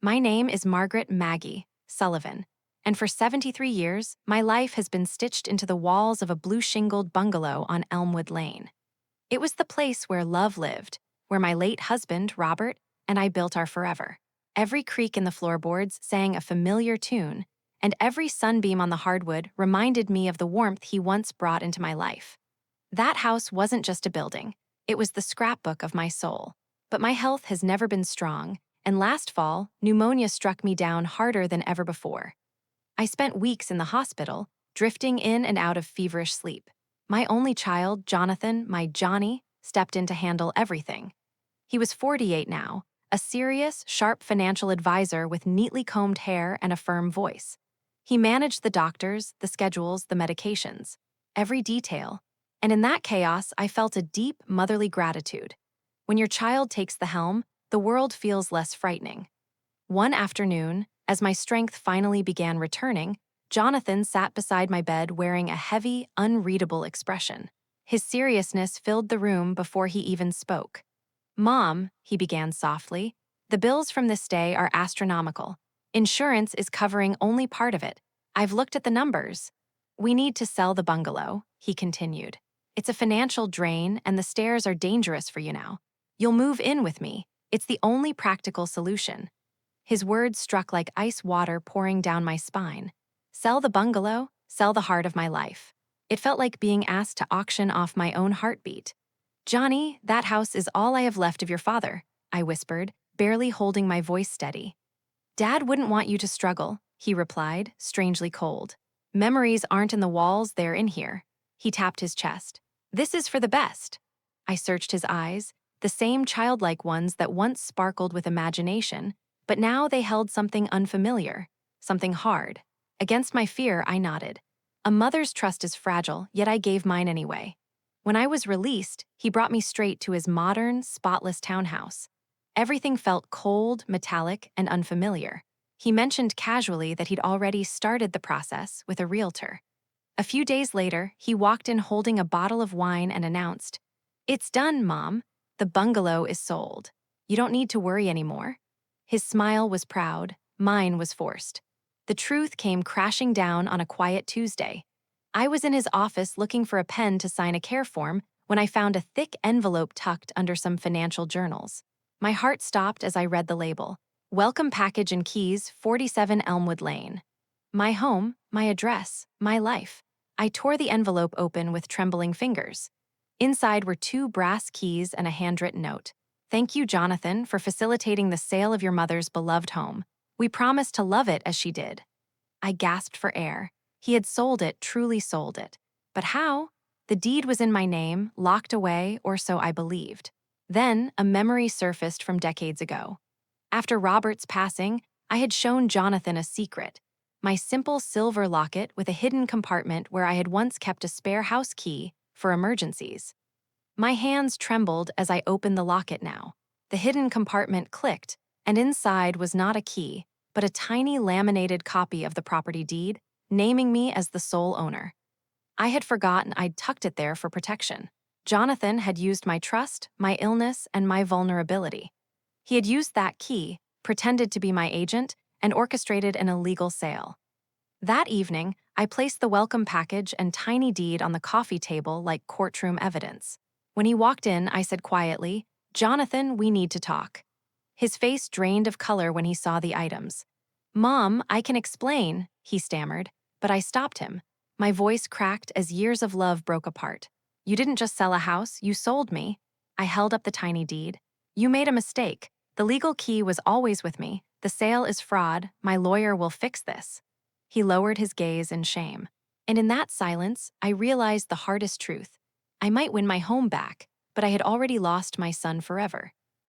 My name is Margaret Maggie Sullivan, and for 73 years, my life has been stitched into the walls of a blue-shingled bungalow on Elmwood Lane. It was the place where love lived, where my late husband, Robert, and I built our forever. Every creak in the floorboards sang a familiar tune, and every sunbeam on the hardwood reminded me of the warmth he once brought into my life. That house wasn't just a building, it was the scrapbook of my soul. But my health has never been strong, and last fall, pneumonia struck me down harder than ever before. I spent weeks in the hospital, drifting in and out of feverish sleep. My only child, Jonathan, my Johnny, stepped in to handle everything. He was 48 now, a serious, sharp financial advisor with neatly combed hair and a firm voice. He managed the doctors, the schedules, the medications, every detail. And in that chaos, I felt a deep, motherly gratitude. When your child takes the helm, the world feels less frightening. One afternoon, as my strength finally began returning, Jonathan sat beside my bed wearing a heavy, unreadable expression. His seriousness filled the room before he even spoke. "Mom," he began softly, "the bills from this day are astronomical. Insurance is covering only part of it. I've looked at the numbers. We need to sell the bungalow," he continued. "It's a financial drain and the stairs are dangerous for you now. You'll move in with me. It's the only practical solution." His words struck like ice water pouring down my spine. Sell the bungalow, sell the heart of my life. It felt like being asked to auction off my own heartbeat. "Johnny, that house is all I have left of your father," I whispered, barely holding my voice steady. "Dad wouldn't want you to struggle," he replied, strangely cold. "Memories aren't in the walls, they're in here." He tapped his chest. "This is for the best." I searched his eyes, the same childlike ones that once sparkled with imagination, but now they held something unfamiliar, something hard. Against my fear, I nodded. A mother's trust is fragile, yet I gave mine anyway. When I was released, he brought me straight to his modern, spotless townhouse. Everything felt cold, metallic, and unfamiliar. He mentioned casually that he'd already started the process with a realtor. A few days later, he walked in holding a bottle of wine and announced, "It's done, Mom. The bungalow is sold. You don't need to worry anymore." His smile was proud, mine was forced. The truth came crashing down on a quiet Tuesday. I was in his office looking for a pen to sign a care form when I found a thick envelope tucked under some financial journals. My heart stopped as I read the label. "Welcome package and keys, 47 Elmwood Lane." My home, my address, my life. I tore the envelope open with trembling fingers. Inside were 2 brass keys and a handwritten note. "Thank you, Jonathan, for facilitating the sale of your mother's beloved home. We promise to love it as she did." I gasped for air. He had sold it, truly sold it. But how? The deed was in my name, locked away, or so I believed. Then, a memory surfaced from decades ago. After Robert's passing, I had shown Jonathan a secret. My simple silver locket with a hidden compartment where I had once kept a spare house key for emergencies. My hands trembled as I opened the locket now. The hidden compartment clicked, and inside was not a key, but a tiny laminated copy of the property deed, naming me as the sole owner. I had forgotten I'd tucked it there for protection. Jonathan had used my trust, my illness, and my vulnerability. He had used that key, pretended to be my agent, and orchestrated an illegal sale. That evening, I placed the welcome package and tiny deed on the coffee table like courtroom evidence. When he walked in, I said quietly, "Jonathan, we need to talk." His face drained of color when he saw the items. "Mom, I can explain," he stammered, but I stopped him. My voice cracked as years of love broke apart. "You didn't just sell a house, you sold me." I held up the tiny deed. "You made a mistake. The legal key was always with me. The sale is fraud. My lawyer will fix this." He lowered his gaze in shame. And in that silence, I realized the hardest truth. I might win my home back, but I had already lost my son forever.